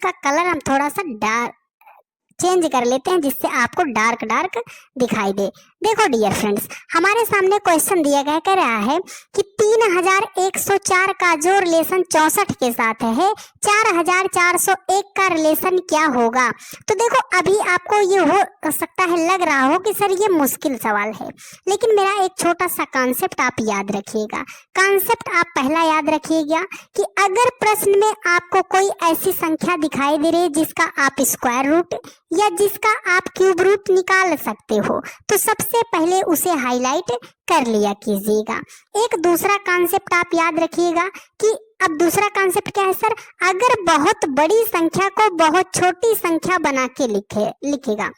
इसका कलर हम थोड़ा सा डार्क चेंज कर लेते हैं जिससे आपको डार्क डार्क दिखाई दे। देखो डियर फ्रेंड्स, हमारे सामने क्वेश्चन दिया गया, कह रहा है कि 3104 का जो रिलेशन 64 के साथ है 4401 का रिलेशन क्या होगा। तो देखो अभी आपको ये हो सकता है लग रहा हो कि सर ये मुश्किल सवाल है, लेकिन मेरा एक छोटा सा कॉन्सेप्ट आप याद रखिएगा। कॉन्सेप्ट आप पहला याद रखिएगा कि अगर प्रश्न में आपको कोई ऐसी संख्या दिखाई दे रही है जिसका आप स्क्वायर रूट या जिसका आप क्यूब रूट निकाल सकते हो, तो सबसे पहले उसे हाईलाइट कर लिया कीजिएगा। एक दूसरा कॉन्सेप्ट आप याद रखिएगा कि अब दूसरा कॉन्सेप्ट क्या है सर, अगर बहुत बड़ी संख्या को बहुत छोटी संख्या बना के लिखेगा,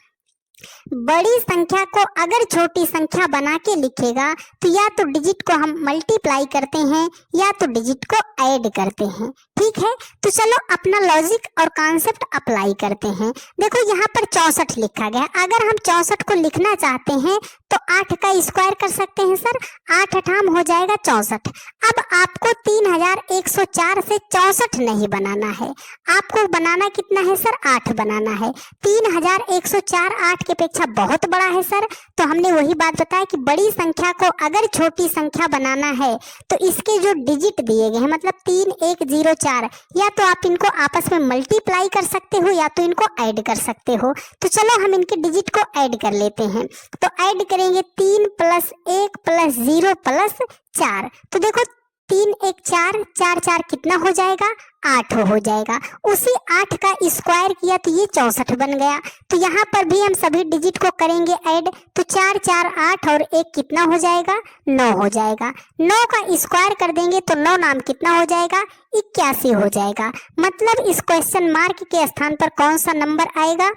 बड़ी संख्या को अगर छोटी संख्या बना के लिखेगा तो या तो डिजिट को हम मल्टीप्लाई करते हैं या तो डिजिट को ऐड करते हैं। ठीक है, तो चलो अपना लॉजिक और कॉन्सेप्ट अप्लाई करते हैं। देखो यहाँ पर 64 लिखा गया, अगर हम 64 को लिखना चाहते हैं तो 8 का स्क्वायर कर सकते हैं सर, 8 8 हो जाएगा 64। अब आपको 3104 से 64 नहीं बनाना है, आपको बनाना कितना है सर, 8 बनाना है। 3104 8 की अपेक्षा बहुत बड़ा है सर, तो हमने वही बात बताया कि बड़ी संख्या को अगर छोटी संख्या बनाना है तो इसके जो डिजिट दिए गए हैं मतलब 3104, या तो आप इनको आपस में मल्टीप्लाई कर सकते हो या तो इनको ऐड कर सकते हो। तो चलो हम इनके डिजिट को ऐड कर लेते हैं। तो ऐड करेंगे 3 + 1 + 0 + 4। तो देखो 3 1 4 4 4 कितना हो जाएगा, 8 हो जाएगा। उसी 8 का स्क्वायर किया तो ये 64 बन गया। तो यहाँ पर भी हम सभी डिजिट को करेंगे ऐड, तो 4 4 8 और 1 कितना हो जाएगा, 9 हो जाएगा। 9 का स्क्वायर कर देंगे तो 9 नाम कितना हो जाएगा, 81 हो जाएगा। मतलब इस क्वेश्चन मार्क के स्थान पर कौन सा नंबर आएगा,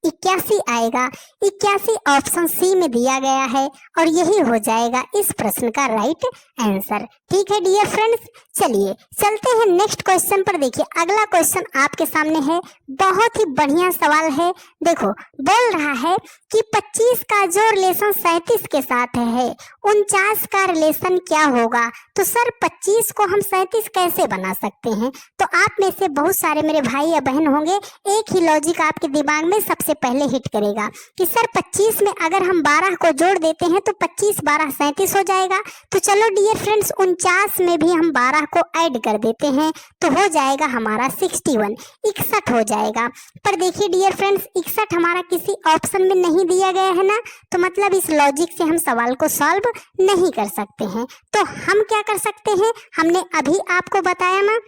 81 आएगा। 81 ऑप्शन सी में दिया गया है और यही हो जाएगा इस प्रश्न का राइट आंसर। ठीक है डियर फ्रेंड्स, चलिए चलते हैं नेक्स्ट क्वेश्चन पर। देखिए अगला क्वेश्चन आपके सामने है, बहुत ही बढ़िया सवाल है। देखो बोल रहा है कि 25 का जो रिलेशन 37 के साथ है 49 का रिलेशन क्या होगा। तो सर 25 को हम 37 कैसे बना सकते हैं। तो आप में से बहुत सारे मेरे भाई या बहन होंगे, एक ही लॉजिक आपके दिमाग में सबसे पहले हिट करेगा कि सर 25 में अगर हम 12 को जोड़ देते हैं तो 25 12 37 हो जाएगा। तो चलो डियर फ्रेंड्स 49 में भी हम 12 को ऐड कर देते हैं तो हो जाएगा हमारा 61, 61 हो जाएगा। पर देखिए डियर फ्रेंड्स 61 हमारा किसी ऑप्शन में नहीं दिया गया है ना, तो मतलब इस लॉजिक से हम सवाल को सॉल्व नहीं कर सकते हैं। तो हम क्या कर सकते हैं, हमने अभी आपको बताया ना,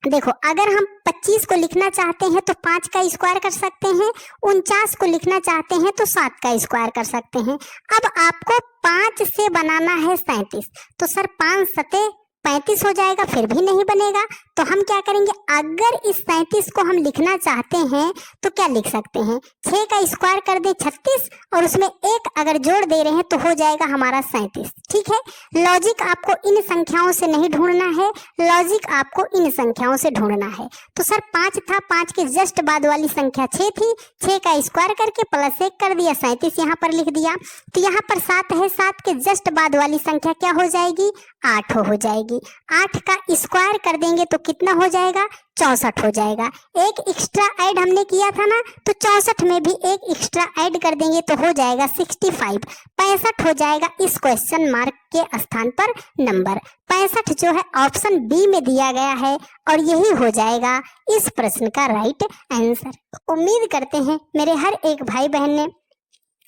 देखो अगर हम 25 को लिखना चाहते हैं तो 5 का स्क्वायर कर सकते हैं, 49 को लिखना चाहते हैं तो 7 का स्क्वायर कर सकते हैं। अब आपको 5 से बनाना है 37, तो सर 5 सते 35 हो जाएगा, फिर भी नहीं बनेगा। तो हम क्या करेंगे, अगर इस 37 को हम लिखना चाहते हैं तो क्या लिख सकते हैं, 6 का स्क्वायर कर दे 36 और उसमें 1 अगर जोड़ दे रहे हैं तो हो जाएगा हमारा 37। ठीक है, लॉजिक आपको इन संख्याओं से नहीं ढूंढना है, लॉजिक आपको इन संख्याओं से ढूंढना है। तो सर 5 था, 5 के जस्ट बाद वाली संख्या 6 थी, 6 का स्क्वायर करके +1 कर दिया, 37 यहाँ पर लिख दिया। तो यहाँ पर 7 है, 7 के जस्ट बाद वाली संख्या क्या हो जाएगी, 8 हो जाएगी। 8 का स्क्वायर कर देंगे तो कितना हो जाएगा, 64 हो जाएगा। एक एक्स्ट्रा ऐड हमने किया था ना, तो 64 में भी एक एक्स्ट्रा ऐड कर देंगे तो हो जाएगा 65, 65 हो जाएगा इस क्वेश्चन मार्क के स्थान पर नंबर 65 जो है ऑप्शन बी में दिया गया है और यही हो जाएगा इस प्रश्न का राइट आंसर। उम्मीद करते हैं मेरे हर एक भाई बहन ने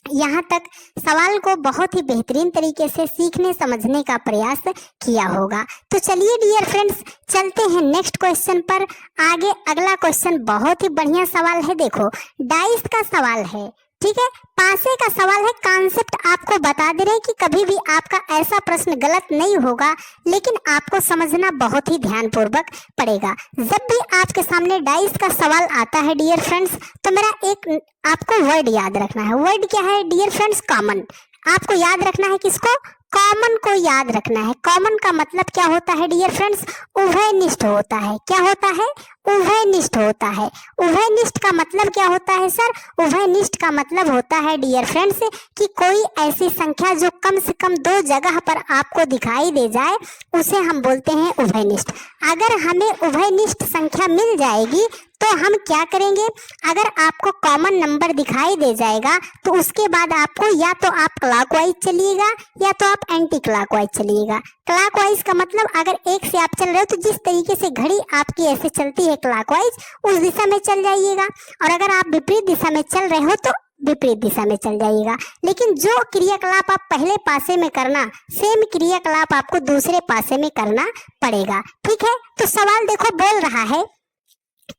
यहाँ तक सवाल को बहुत ही बेहतरीन तरीके से सीखने समझने का प्रयास किया होगा। तो चलिए डियर फ्रेंड्स चलते हैं नेक्स्ट क्वेश्चन पर आगे। अगला क्वेश्चन बहुत ही बढ़िया सवाल है, देखो डाइस का सवाल है, ठीक है, पासे का सवाल है। कॉन्सेप्ट आपको बता दे रहे हैं कि कभी भी आपका ऐसा प्रश्न गलत नहीं होगा, लेकिन आपको समझना बहुत ही ध्यानपूर्वक पड़ेगा। जब भी आपके सामने डाइस का सवाल आता है डियर फ्रेंड्स, तो मेरा एक आपको वर्ड याद रखना है। वर्ड क्या है डियर फ्रेंड्स, कॉमन। आपको याद रखना है किसको, कॉमन को याद रखना है। कॉमन का मतलब क्या होता है डियर फ्रेंड्स? उभयनिष्ठ होता है। क्या होता है? उभयनिष्ठ होता है। उभयनिष्ठ का मतलब क्या होता है सर? उभयनिष्ठ का मतलब होता है डियर फ्रेंड्स कि कोई ऐसी संख्या जो कम से कम दो जगह पर आपको दिखाई दे जाए उसे हम बोलते हैं उभयनिष्ठ। अगर हमें उभयनिष्ठ संख्या मिल जाएगी तो हम क्या करेंगे? अगर आपको कॉमन नंबर दिखाई दे जाएगा तो उसके बाद आपको या तो आप क्लॉकवाइज चलिएगा या तो आप एंटी क्लॉकवाइज चलिएगा। क्लॉकवाइज का मतलब अगर एक से आप चल रहे हो तो जिस तरीके से घड़ी आपकी ऐसे चलती है क्लॉकवाइज उस दिशा में चल जाइएगा, और अगर आप विपरीत दिशा में चल रहे हो तो विपरीत दिशा में चल जाइएगा। लेकिन जो क्रियाकलाप आप पहले पासे में करना, सेम क्रियाकलाप आपको दूसरे पासे में करना पड़ेगा। ठीक है, तो सवाल देखो बोल रहा है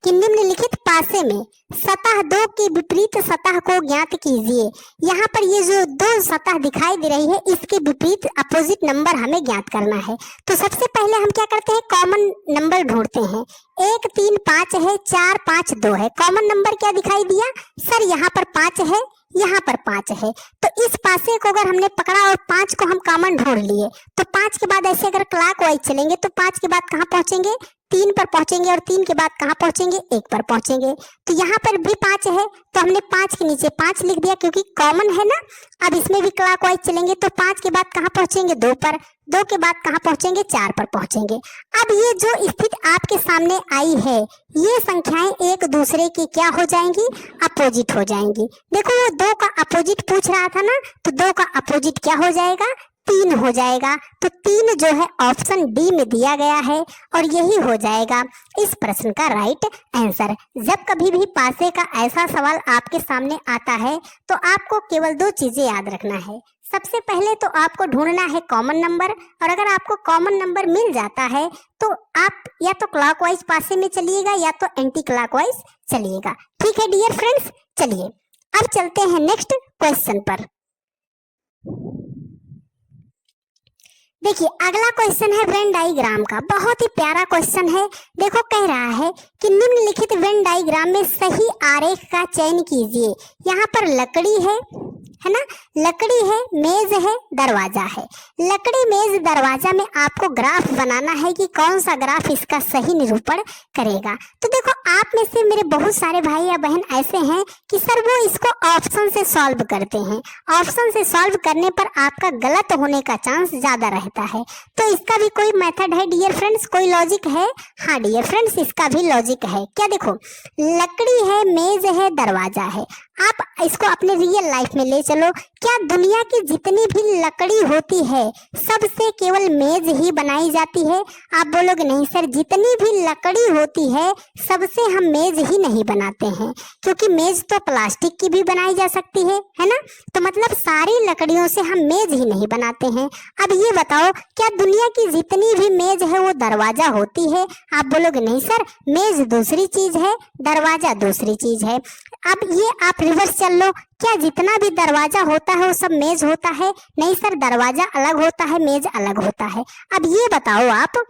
कि निम्नलिखित पासे में सतह दो की विपरीत सतह को ज्ञात कीजिए। यहाँ पर ये जो दो सतह दिखाई दे रही है इसके विपरीत अपोजिट नंबर हमें ज्ञात करना है। तो सबसे पहले हम क्या करते हैं? कॉमन नंबर ढूंढते हैं। 1 3 5 है, 4 5 2 है। कॉमन नंबर क्या दिखाई दिया सर? यहाँ पर 5 है, यहाँ पर 5 है। तो इस पासे को अगर हमने पकड़ा और 5 को हम कॉमन ढूंढ लिए तो 5 के बाद ऐसे अगर क्लॉकवाइज चलेंगे तो 5 के बाद कहाँ पहुंचेंगे? 3 पर पहुंचेंगे, और 3 के बाद कहाँ पहुंचेंगे? 1 पर पहुंचेंगे। तो यहाँ पर भी 5 है तो हमने 5 के नीचे 5 लिख दिया क्योंकि कॉमन है ना। अब इसमें भी क्लॉकवाइज चलेंगे तो 5 के बाद कहाँ पहुंचेंगे? 2 पर। 2 के बाद कहाँ पहुंचेंगे? 4 पर पहुंचेंगे। अब ये जो स्थिति आपके सामने आई है ये संख्याएं एक दूसरे की क्या हो जाएंगी? अपोजिट हो जाएंगी। देखो वो 2 का अपोजिट पूछ रहा था ना, तो 2 का अपोजिट क्या हो जाएगा? 3 हो जाएगा। तो 3 जो है ऑप्शन डी में दिया गया है और यही हो जाएगा इस प्रश्न का राइट आंसर। जब कभी भी पासे का ऐसा सवाल आपके सामने आता है तो आपको केवल 2 चीजें याद रखना है। सबसे पहले तो आपको ढूंढना है कॉमन नंबर, और अगर आपको कॉमन नंबर मिल जाता है तो आप या तो क्लॉकवाइज पासे में चलिएगा या तो एंटी क्लॉकवाइज चलिएगा। ठीक है डियर फ्रेंड्स, चलिए अब चलते हैं नेक्स्ट क्वेश्चन पर। देखिए अगला क्वेश्चन है वेन डायग्राम का। बहुत ही प्यारा क्वेश्चन है। देखो कह रहा है कि निम्नलिखित वेन डायग्राम में सही आरेख का चयन कीजिए। यहाँ पर लकड़ी है ना, लकड़ी है, मेज है, दरवाजा है। लकड़ी मेज दरवाजा में आपको ग्राफ बनाना है कि कौन सा ग्राफ इसका सही निरूपण करेगा। तो देखो आप में से मेरे बहुत सारे भाई या बहन ऐसे हैं कि सर वो इसको ऑप्शन से सॉल्व करते हैं। ऑप्शन से सॉल्व करने पर आपका गलत होने का चांस ज्यादा रहता है। तो इसका भी कोई मेथड है डियर फ्रेंड्स, कोई लॉजिक है? हाँ डियर फ्रेंड्स इसका भी लॉजिक है। क्या? देखो लकड़ी है, मेज है, दरवाजा है। आप इसको अपने रियल लाइफ में ले चलो। क्या दुनिया की जितनी भी लकड़ी होती है सबसे केवल मेज ही बनाई जाती है? आप बोलोगे नहीं सर, जितनी भी लकड़ी होती है सबसे हम मेज ही नहीं बनाते हैं, क्योंकि मेज तो प्लास्टिक की भी बनाई जा सकती है ना। तो मतलब सारी लकड़ियों से हम मेज ही नहीं बनाते हैं। अब ये बताओ क्या दुनिया की जितनी भी मेज है वो दरवाजा होती है? आप बोलोगे नहीं सर, मेज दूसरी चीज है, दरवाजा दूसरी चीज है। अब ये आप रिवर्स चल लो, क्या जितना भी दरवाजा होता है वो सब मेज होता है? नहीं सर, दरवाजा अलग होता है, मेज अलग होता है। अब ये बताओ आप,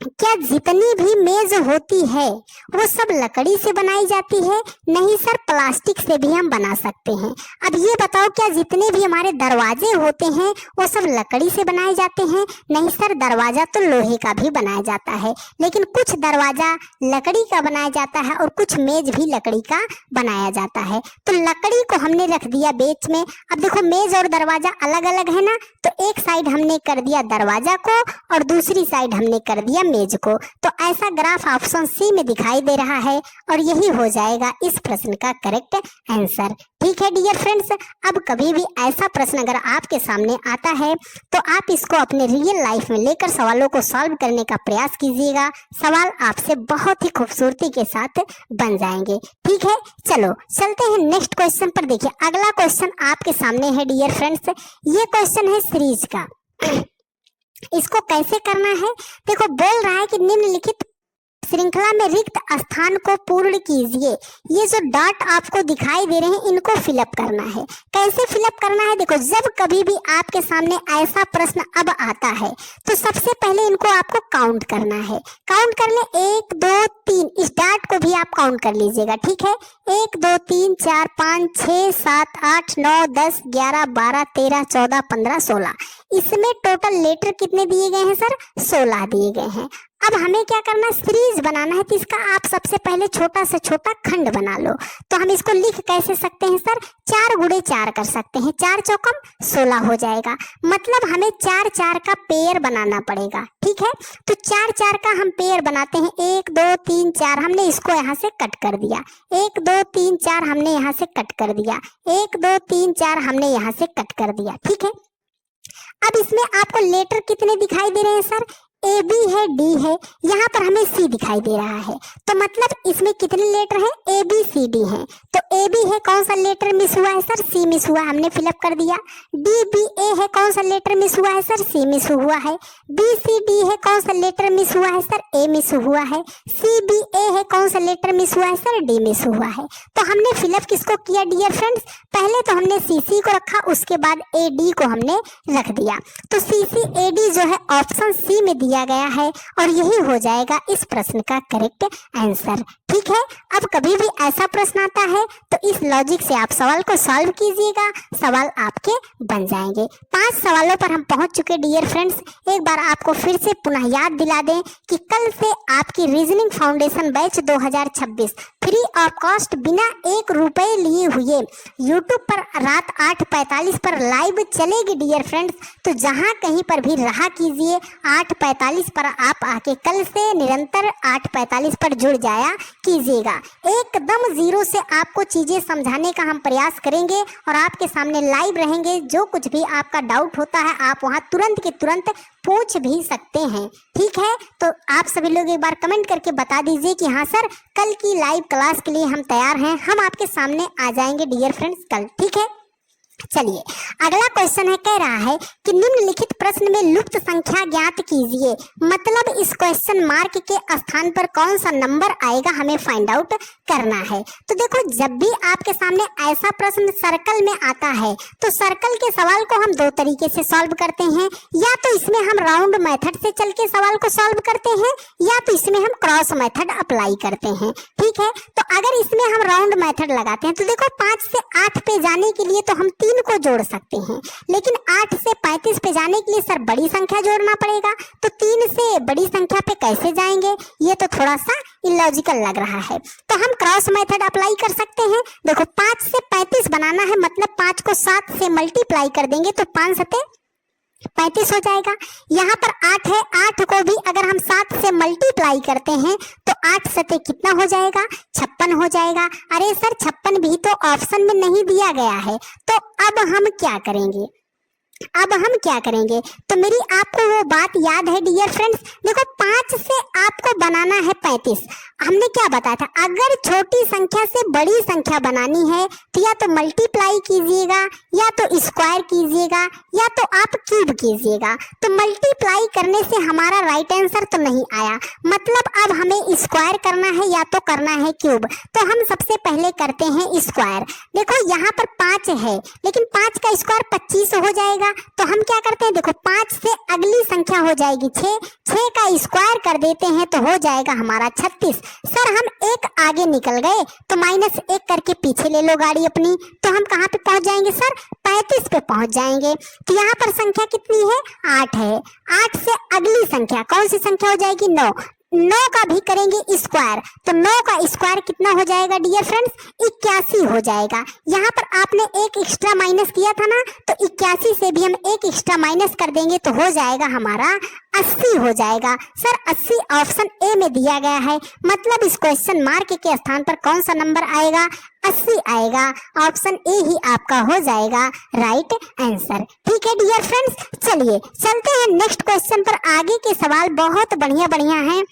क्या जितनी भी मेज होती है वो सब लकड़ी से बनाई जाती है? नहीं सर, प्लास्टिक से भी हम बना सकते हैं। अब ये बताओ क्या जितने भी हमारे दरवाजे होते हैं वो सब लकड़ी से बनाए जाते हैं? नहीं सर, दरवाजा तो लोहे का भी बनाया जाता है, लेकिन कुछ दरवाजा लकड़ी का बनाया जाता है और कुछ मेज भी लकड़ी का बनाया जाता है। तो लकड़ी को हमने रख दिया बीच में। अब देखो मेज और दरवाजा अलग अलग है ना, तो एक साइड हमने कर दिया दरवाजा को और दूसरी साइड हमने कर दिया मेज को। तो ऐसा ग्राफ ऑप्शन सी में दिखाई दे रहा है और यही हो जाएगा इस प्रश्न का करेक्ट आंसर। ठीक है डियर फ्रेंड्स, अब कभी भी ऐसा प्रश्न अगर आपके सामने आता है तो आप इसको अपने रियल लाइफ में लेकर सवालों को सॉल्व करने का प्रयास कीजिएगा। सवाल आपसे बहुत ही खूबसूरती के साथ बन जाएंगे। ठीक है, चलो चलते हैं नेक्स्ट क्वेश्चन पर। देखिए अगला क्वेश्चन आपके सामने है डियर फ्रेंड्स, ये क्वेश्चन है सीरीज का। इसको कैसे करना है? देखो बोल रहा है कि निम्नलिखित श्रृंखला में रिक्त स्थान को पूर्ण कीजिए। ये जो डॉट आपको दिखाई दे रहे हैं इनको फिलअप करना है। कैसे फिलअप करना है? देखो, जब कभी भी आपके सामने ऐसा प्रश्न अब आता है तो सबसे पहले इनको आपको काउंट करना है। काउंट कर ले, 1 2 3, इस डॉट को भी आप काउंट कर लीजिएगा, ठीक है। 1 2 3 4 5 6 7 8 9 10 11 12 13 14 15 16। इसमें टोटल लेटर कितने दिए गए हैं सर? 16 दिए गए हैं। अब हमें क्या करना है? सीरीज बनाना है। तो इसका आप सबसे पहले छोटा से छोटा खंड बना लो। तो हम इसको लिख कैसे सकते हैं सर? 4 गुणे 4 कर सकते हैं। 4 चौकम 16 हो जाएगा। मतलब हमें 4 4 का पेयर बनाना पड़ेगा, ठीक है। तो 4 4 का हम पेयर बनाते हैं। 1 2 3 4, हमने इसको यहाँ से कट कर दिया। 1 2 3 4 हमने यहाँ से कट कर दिया। 1 2 3 4 हमने यहाँ से कट कर दिया, ठीक है। अब इसमें आपको लेटर कितने दिखाई दे रहे हैं सर? ए बी है, डी है, यहाँ पर हमें सी दिखाई दे रहा है। तो मतलब इसमें कितने लेटर हैं? ए बी सी डी हैं। तो ए बी है, कौन सा लेटर मिस हुआ है सर? सी मिस हुआ, हमने फिलअप कर दिया। डी बी ए है, कौन सा लेटर मिस हुआ है सर? सी मिस हुआ है। बी सी डी है, कौन सा लेटर मिस हुआ है सर? ए मिस हुआ है। सी बी ए है, कौन सा लेटर मिस हुआ है सर? डी मिस हुआ है। तो हमने फिलअप किसको किया डियर फ्रेंड्स? पहले तो हमने सी सी को रखा, उसके बाद ए डी को हमने रख दिया। तो सी सी ए डी जो है ऑप्शन सी में दिया गया है और यही हो जाएगा इस प्रश्न का करेक्ट आंसर, ठीक है। अब कभी भी ऐसा प्रश्न आता है तो इस लॉजिक से आप सवाल को सॉल्व कीजिएगा, सवाल आपके बन जाएंगे। 5 सवालों पर हम पहुंच चुके डियर फ्रेंड्स। एक बार आपको फिर से पुनः याद दिला दें कि कल से आपकी reasoning foundation batch 2026 free of cost बिना 1 रुपए लिए हुए यूट्यूब पर रात 8:45 पर लाइव चलेगी डियर फ्रेंड्स। तो जहां कहीं पर भी रहा कीजिए, 8:45 पर आप आके कल से निरंतर 8:45 पर जुड़ जाया कीजिएगा। एकदम जीरो से आपको चीजें समझाने का हम प्रयास करेंगे और आपके सामने लाइव रहेंगे। जो कुछ भी आपका डाउट होता है आप वहां तुरंत के तुरंत पूछ भी सकते हैं, ठीक है। तो आप सभी लोग एक बार कमेंट करके बता दीजिए कि हाँ सर, कल की लाइव क्लास के लिए हम तैयार हैं। हम आपके सामने आ जाएंगे डियर फ्रेंड्स कल, ठीक है। चलिए, अगला क्वेश्चन है, कह रहा है कि निम्नलिखित प्रश्न में लुप्त संख्या ज्ञात कीजिए। मतलब इस क्वेश्चन मार्क के स्थान पर कौन सा नंबर आएगा हमें फाइंड आउट करना है। तो देखो, जब भी आपके सामने ऐसा प्रश्न सर्कल में आता है तो सर्कल के सवाल को हम 2 तरीके से सॉल्व करते हैं। या तो इसमें हम राउंड मेथड से चल के सवाल को सॉल्व करते हैं या तो इसमें हम क्रॉस मेथड अप्लाई करते हैं, ठीक है। तो अगर इसमें हम राउंड मेथड लगाते हैं तो देखो 5 से 8 पे जाने के लिए तो हम 3 को जोड़ सकते हैं, लेकिन 8 से 35 पे जाने के लिए सर बड़ी संख्या जोड़ना पड़ेगा। तो 3 से बड़ी संख्या पे कैसे जाएंगे? ये तो थोड़ा सा इलॉजिकल लग रहा है। तो हम क्रॉस मेथड अप्लाई कर सकते हैं। देखो, 5 से 35 बनाना है, मतलब 5 को 7 से मल्टीप्लाई कर देंगे तो 5 सते 35 हो जाएगा। यहाँ पर 8 है, 8 को भी अगर हम 7 से मल्टीप्लाई करते हैं तो 8 सते कितना हो जाएगा? 56 हो जाएगा। अरे सर, 56 भी तो ऑप्शन में नहीं दिया गया है। तो अब हम क्या करेंगे? तो मेरी आपको वो बात याद है डियर फ्रेंड्स। देखो, 5 से आपको बनाना है 35। हमने क्या बताया था? अगर छोटी संख्या से बड़ी संख्या बनानी है तो या तो मल्टीप्लाई कीजिएगा या तो स्क्वायर कीजिएगा या तो आप क्यूब कीजिएगा। तो मल्टीप्लाई करने से हमारा राइट आंसर तो नहीं आया, मतलब अब हमें स्क्वायर करना है या तो करना है क्यूब। तो हम सबसे पहले करते हैं स्क्वायर। देखो, यहाँ पर 5 है लेकिन 5 का स्क्वायर 25 हो जाएगा। तो हम क्या करते हैं? देखो, 5 से अगली संख्या हो जाएगी 6, 6 का स्क्वायर कर देते हैं तो हो जाएगा हमारा 36। सर, हम एक आगे निकल गए तो -1 करके पीछे ले लो गाड़ी अपनी। तो हम कहाँ पे पहुंच जाएंगे सर? 35 पे पहुंच जाएंगे। तो यहाँ पर संख्या कितनी है? 8 है। 8 से अगली संख्या कौन सी संख्या हो जाएगी? 9। 9 का भी करेंगे स्क्वायर तो 9 का स्क्वायर कितना हो जाएगा डियर फ्रेंड्स? 81 हो जाएगा। यहाँ पर आपने एक एक्स्ट्रा माइनस किया था ना, तो 81 से भी हम एक एक्स्ट्रा माइनस कर देंगे तो हो जाएगा हमारा 80 हो जाएगा। सर, 80 ऑप्शन ए में दिया गया है, मतलब इस क्वेश्चन मार्क के स्थान पर कौन सा नंबर आएगा? 80 आएगा। ऑप्शन ए ही आपका हो जाएगा राइट आंसर, ठीक है डियर फ्रेंड्स। चलिए चलते हैं नेक्स्ट क्वेश्चन पर। आगे के सवाल बहुत बढ़िया हैं।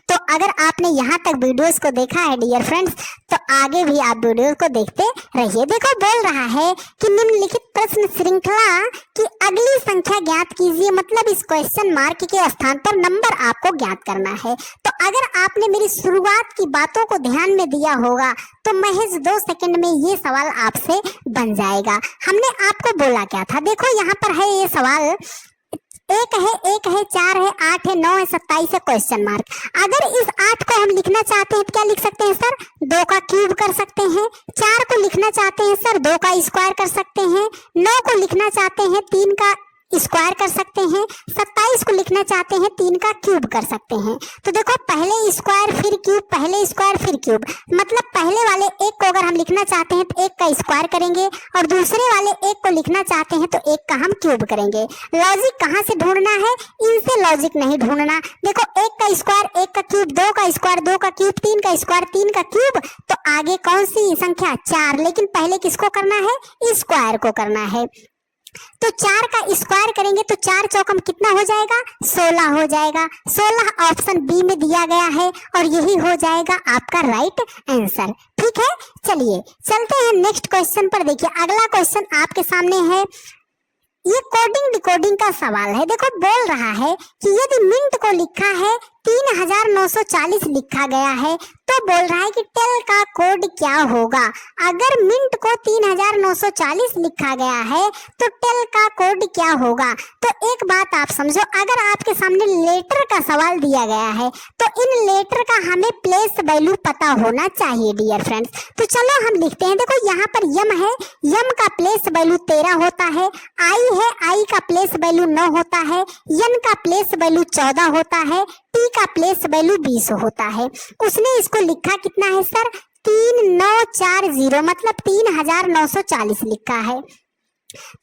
तो अगर आपने यहाँ तक वीडियोस को देखा है डियर फ्रेंड्स, तो आगे भी आप वीडियो को देखते रहिए। देखो बोल रहा है कि निम्नलिखित प्रश्न श्रृंखला की अगली संख्या ज्ञात कीजिए, मतलब इस क्वेश्चन मार्क के स्थान पर नंबर आपको ज्ञात करना है। तो अगर आपने मेरी शुरुआत की बातों को ध्यान में दिया होगा तो महज 2 सेकंड में ये सवाल आपसे बन जाएगा। हमने आपको बोला क्या था, देखो यहाँ पर है ये सवाल, 1 है 4 है 8 है 9 है 27 है क्वेश्चन मार्क। अगर इस 8 को हम लिखना चाहते हैं तो क्या लिख सकते हैं सर, 2 का क्यूब कर सकते हैं। 4 को लिखना चाहते हैं सर 2 का स्क्वायर कर सकते हैं। 9 को लिखना चाहते हैं 3 का स्क्वायर कर सकते हैं। 27 को लिखना चाहते हैं 3 का क्यूब कर सकते हैं। तो देखो पहले स्क्वायर फिर क्यूब, पहले स्क्वायर फिर क्यूब, मतलब पहले वाले एक को अगर हम लिखना चाहते हैं तो 1 का स्क्वायर करेंगे और दूसरे वाले एक को लिखना चाहते हैं तो 1 का हम क्यूब करेंगे। लॉजिक कहाँ से ढूंढना है, इनसे लॉजिक नहीं ढूंढना। देखो 1 का स्क्वायर 1 का क्यूब, 2 का स्क्वायर 2 का क्यूब, 3 का स्क्वायर 3 का क्यूब, तो आगे कौन सी संख्या 4, लेकिन पहले किसको करना है, स्क्वायर को करना है। तो 4 का स्क्वायर करेंगे तो 4 चौकम कितना हो जाएगा, 16 हो जाएगा। 16 ऑप्शन बी में दिया गया है और यही हो जाएगा आपका राइट आंसर। ठीक है, चलिए चलते हैं नेक्स्ट क्वेश्चन पर। देखिए अगला क्वेश्चन आपके सामने है, ये कोडिंग डिकोडिंग का सवाल है। देखो बोल रहा है कि यदि मिनट को लिखा है 3940 लिखा गया है तो बोल रहा है कि टेल का कोड क्या होगा। अगर मिनट को 3940 लिखा गया है तो टेल का कोड क्या होगा। तो एक बात आप समझो, अगर आपके सामने लेटर का सवाल दिया गया है तो इन लेटर का हमें प्लेस वैल्यू पता होना चाहिए डियर फ्रेंड्स। तो चलो हम लिखते हैं। देखो यहाँ पर यम है, यम का प्लेस वैल्यू 13 होता है। आई है, आई का प्लेस वैल्यू 9 होता है। एन का प्लेस वैल्यू 14 होता है। टी का प्लेस वैल्यू 20 होता है। उसने इसको लिखा कितना है सर, 3940, मतलब 3940 लिखा है।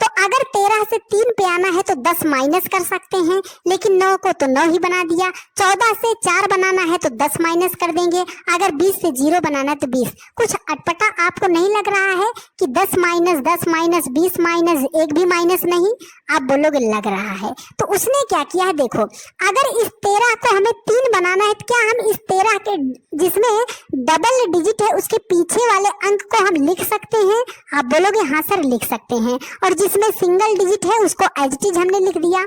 तो अगर 13 से 3 पे आना है तो 10 माइनस कर सकते हैं, लेकिन 9 को तो 9 ही बना दिया। 14 से 4 बनाना है तो 10 माइनस कर देंगे। अगर 20 से 0 बनाना है तो 20। कुछ अटपटा आपको नहीं लग रहा है कि 10 माइनस 10 माइनस 20 माइनस 1 भी माइनस नहीं, आप बोलोगे लग रहा है। तो उसने क्या किया है, देखो अगर इस 13 को हमें 3 बनाना है तो क्या हम इस 13 के जिसमें डबल डिजिट है उसके पीछे वाले अंक को हम लिख सकते हैं। आप बोलोगे हाँ सर लिख सकते हैं। और जिसमें सिंगल डिजिट है उसको एज इट इज हमने लिख दिया।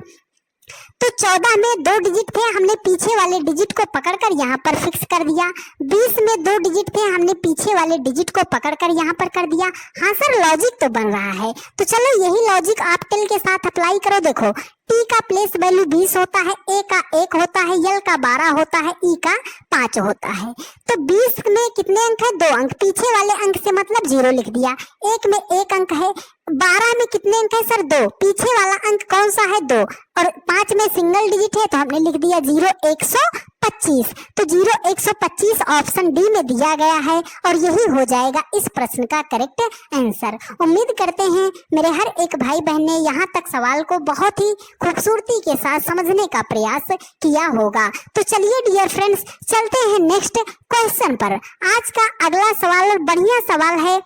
तो 14 में 2 डिजिट थे, हमने पीछे वाले डिजिट को पकड़कर यहाँ पर फिक्स कर दिया। 20 में 2 डिजिट थे, हमने पीछे वाले डिजिट को पकड़कर यहाँ पर कर दिया। हाँ सर लॉजिक तो बन रहा है। तो चलो यही लॉजिक आप टेल के साथ अप्लाई करो। देखो टी का प्लेस वैल्यू 20 होता है, ए का 1 होता है, यल का 12 होता है, ई का 5 होता है। तो 20 में कितने अंक है, 2 अंक, पीछे वाले अंक से मतलब 0 लिख दिया। 1 में 1 अंक है। 12 में कितने अंक है सर, 2, पीछे वाला अंक कौन सा है, 2, और 5 में सिंगल डिजिट है तो हमने लिख दिया 0 125। तो 0 125 ऑप्शन डी में दिया गया है और यही हो जाएगा इस प्रश्न का करेक्ट आंसर। उम्मीद करते हैं मेरे हर एक भाई बहन ने यहाँ तक सवाल को बहुत ही खूबसूरती के साथ समझने का प्रयास किया होगा। तो चलिए डियर फ्रेंड्स चलते हैं नेक्स्ट क्वेश्चन पर। आज का अगला सवाल बढ़िया सवाल है,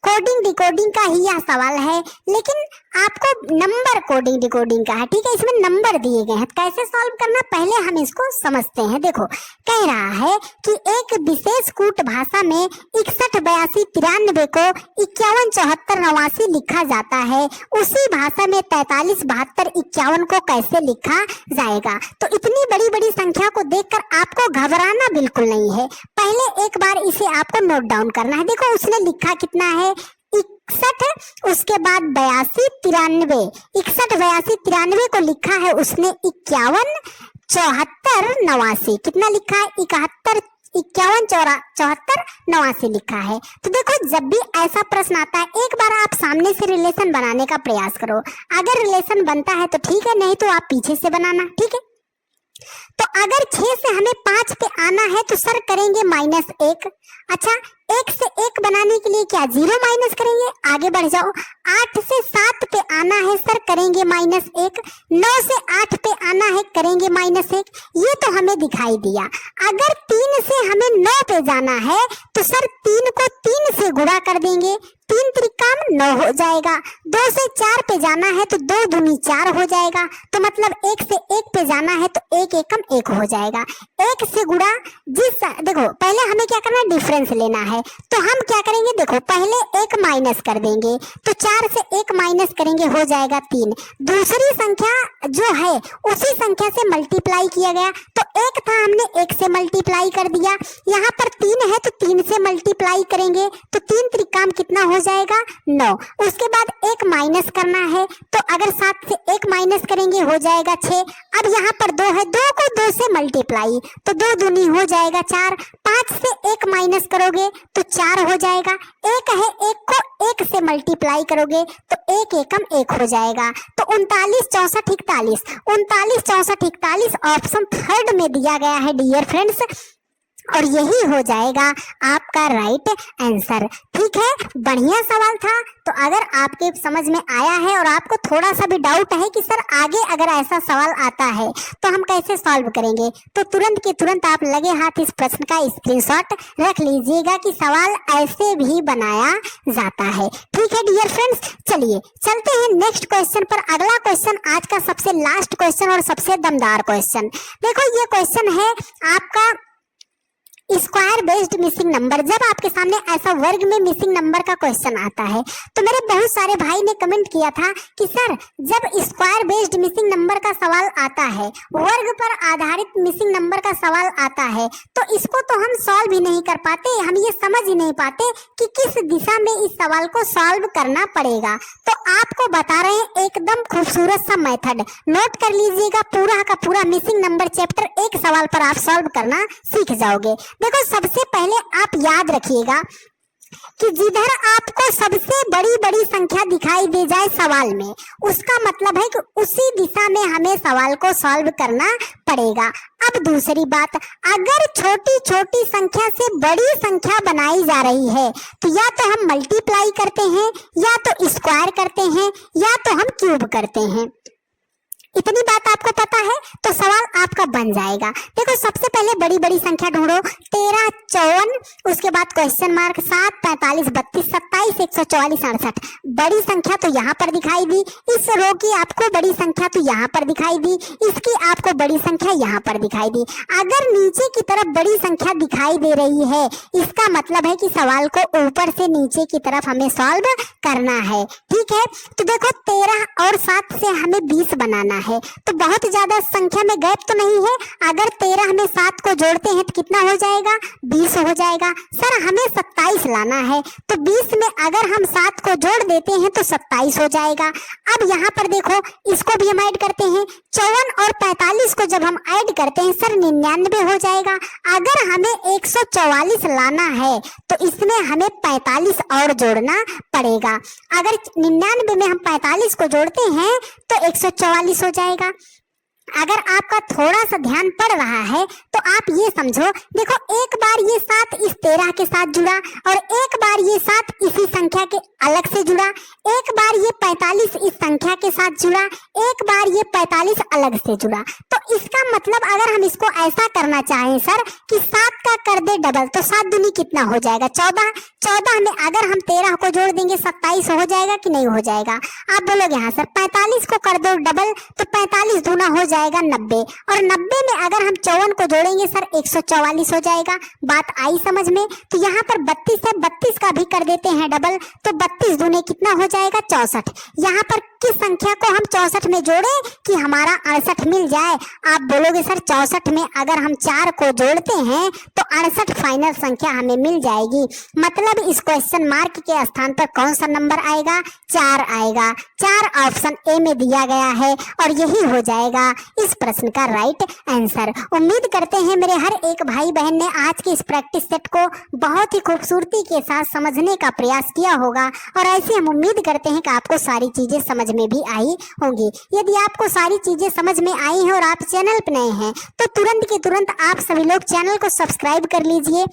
कोडिंग डिकोडिंग का ही यह सवाल है, लेकिन आपको नंबर कोडिंग डिकोडिंग का है। ठीक है, इसमें नंबर दिए गए हैं। कैसे सॉल्व करना पहले हम इसको समझते हैं। देखो कह रहा है कि एक विशेष कूट भाषा में 61 82 93 को 51 74 89 लिखा जाता है, उसी भाषा में 43 72 51 को कैसे लिखा जाएगा। तो इतनी बड़ी बड़ी संख्या को देखकर आपको घबराना बिल्कुल नहीं है, पहले एक बार इसे आपको नोट डाउन करना है। देखो उसने लिखा कितना है 61, उसके बाद 82 93, 61 82 93 को लिखा है उसने 51 74 89। कितना लिखा है, 71 51 74 89 लिखा है। तो देखो जब भी ऐसा प्रश्न आता है एक बार आप सामने से रिलेशन बनाने का प्रयास करो। अगर रिलेशन बनता है तो ठीक है, नहीं तो आप पीछे से बनाना। ठीक है, तो अगर 6 से हमें 5 पे आना है तो सर करेंगे -1। अच्छा 1 से 1 बनाने के लिए क्या 0 माइनस करेंगे, आगे बढ़ जाओ। 8 से 7 पे आना है सर करेंगे -1। 9 से 8 पे आना है करेंगे -1। ये तो हमें दिखाई दिया। अगर 3 से हमें 9 पे जाना है तो सर 3 को 3 से गुणा कर देंगे। 3 त्रिकाम 9 हो जाएगा। 2 से 4 पे जाना है तो 2 दूनी 4 हो जाएगा। तो मतलब 1 से 1 पे जाना है तो 1 एकम 1 हो जाएगा। 1 से गुणा देखो पहले हमें क्या करना है, डिफरेंस लेना है। तो हम क्या करेंगे, देखो पहले 1 माइनस कर देंगे तो 4 से 1 माइनस करेंगे हो जाएगा 3। दूसरी संख्या जो है उसी संख्या से मल्टीप्लाई किया गया, तो 1 था हमने 1 से मल्टीप्लाई कर दिया। यहाँ पर 3 है तो 3 से मल्टीप्लाई करेंगे तो 3 त्रिकाम कितना हो जाएगा, 9। उसके बाद 1 माइनस करना है, तो अगर 7 से 1 माइनस करेंगे हो जाएगा 6। अब यहाँ पर 2 है, 2 को 2 से मल्टीप्लाई तो 2 दूनी हो जाएगा 4। 5 से 1 माइनस करोगे तो 4 हो जाएगा। 1 है, 1 को 1 से मल्टीप्लाई करोगे तो 1 एकम 1 हो जाएगा। तो 39 64 41, 39 64 41 ऑप्शन 3 में दिया गया है डियर फ्रेंड्स, और यही हो जाएगा आपका राइट आंसर। ठीक है, बढ़िया सवाल था। तो अगर आपके समझ में आया है और आपको थोड़ा सा भी डाउट है कि सर आगे अगर ऐसा सवाल आता है तो हम कैसे सॉल्व करेंगे, तो तुरंत के तुरंत आप लगे हाथ इस प्रश्न का स्क्रीनशॉट रख लीजिएगा कि सवाल ऐसे भी बनाया जाता है। ठीक है डियर फ्रेंड्स, चलिए चलते हैं नेक्स्ट क्वेश्चन पर। अगला क्वेश्चन आज का सबसे लास्ट क्वेश्चन और सबसे दमदार क्वेश्चन। देखो ये क्वेश्चन है आपका स्क्वायर बेस्ड मिसिंग नंबर। जब आपके सामने ऐसा वर्ग में मिसिंग नंबर का क्वेश्चन आता है तो मेरे बहुत सारे भाई ने कमेंट किया था कि सर जब स्क्वायर बेस्ड मिसिंग नंबर का सवाल आता है, वर्ग पर आधारित मिसिंग नंबर का सवाल आता है, तो इसको तो हम सॉल्व ही नहीं कर पाते, हम ये समझ ही नहीं पाते कि किस दिशा में इस सवाल को सॉल्व करना पड़ेगा। तो आपको बता रहे हैं एकदम खूबसूरत सा मेथड, नोट कर लीजिएगा। पूरा का पूरा मिसिंग नंबर चैप्टर एक सवाल पर आप सॉल्व करना सीख जाओगे। देखो सबसे पहले आप याद रखिएगा कि जिधर आपको सबसे बड़ी बड़ी संख्या दिखाई दे जाए सवाल में, उसका मतलब है कि उसी दिशा में हमें सवाल को सॉल्व करना पड़ेगा। अब दूसरी बात, अगर छोटी छोटी संख्या से बड़ी संख्या बनाई जा रही है तो या तो हम मल्टीप्लाई करते हैं, या तो स्क्वायर करते हैं, या तो हम क्यूब करते हैं। इतनी बात आपको पता है तो सवाल आपका बन जाएगा। देखो सबसे पहले बड़ी बड़ी संख्या ढूंढो, 13 54, उसके बाद क्वेश्चन मार्क 7 45 32 27 144 68। बड़ी संख्या तो यहाँ पर दिखाई दी, इस रो की आपको बड़ी संख्या तो यहाँ पर दिखाई दी, इसकी आपको बड़ी संख्या यहाँ पर दिखाई दी। अगर नीचे की तरफ बड़ी संख्या दिखाई दे रही है, इसका मतलब है कि सवाल को ऊपर से नीचे की तरफ हमें सॉल्व करना है। ठीक है, तो देखो 13 और 7 से हमें 20 बनाना है, तो बहुत ज्यादा संख्या में गैप तो नहीं है। अगर 13 में 7 को जोड़ते हैं तो कितना हो जाएगा, 20 हो जाएगा। सर हमें 27 लाना है, तो 20 में अगर हम 7 को जोड़ देते हैं तो 27 हो जाएगा। अब यहाँ पर देखो इसको भी हम ऐड करते हैं, 54 और 45 को जब हम ऐड करते हैं सर 99 हो जाएगा। अगर हमें 144 लाना है तो इसमें हमें 45 और जोड़ना पड़ेगा। अगर 99 में हम 45 को जोड़ते हैं तो 144 हो जाएगा। अगर आपका थोड़ा सा ध्यान पड़ रहा है तो आप ये समझो, देखो एक बार ये 7 इस 13 के साथ जुड़ा और एक बार ये 7 इसी संख्या के अलग से जुड़ा, एक बार ये 45 इस संख्या के साथ जुड़ा, एक बार ये 45 अलग से जुड़ा। तो इसका मतलब अगर हम इसको ऐसा करना चाहें सर कि 7 का कर दे डबल, तो 7 दूनी कितना हो जाएगा, 14। 14 में अगर हम 13 को जोड़ देंगे 27 हो जाएगा कि नहीं हो जाएगा। आप बोलोगे हाँ सर 45 को कर दो डबल तो 45 दूना हो जाएगा 90, और 90 में अगर हम 54 को जोड़ेंगे सर 144 हो जाएगा। बात आई समझ में। तो यहाँ पर 32 है, 32 का भी कर देते हैं डबल, तो 32 दूने कितना हो जाएगा 64। यहाँ पर किस संख्या को हम 64 में जोड़े कि हमारा 68 मिल जाए। आप बोलोगे सर 64 में अगर हम 4 को जोड़ते हैं तो 68 फाइनल संख्या हमें मिल जाएगी। मतलब इस क्वेश्चन मार्क के स्थान पर कौन सा नंबर आएगा, 4 आएगा। 4 ऑप्शन ए में दिया गया है और यही हो जाएगा इस प्रश्न का राइट आंसर। उम्मीद करते हैं मेरे हर एक भाई बहन ने आज के इस प्रैक्टिस सेट को बहुत ही खूबसूरती के साथ समझने का प्रयास किया होगा, और ऐसे हम उम्मीद करते हैं कि आपको सारी चीजें समझ में भी आई होंगी। यदि आपको सारी चीजें समझ में आई हैं और आप चैनल पर नए हैं तो तुरंत के तुरंत आप सभी लोग चैनल को सब्सक्राइब कर लीजिए।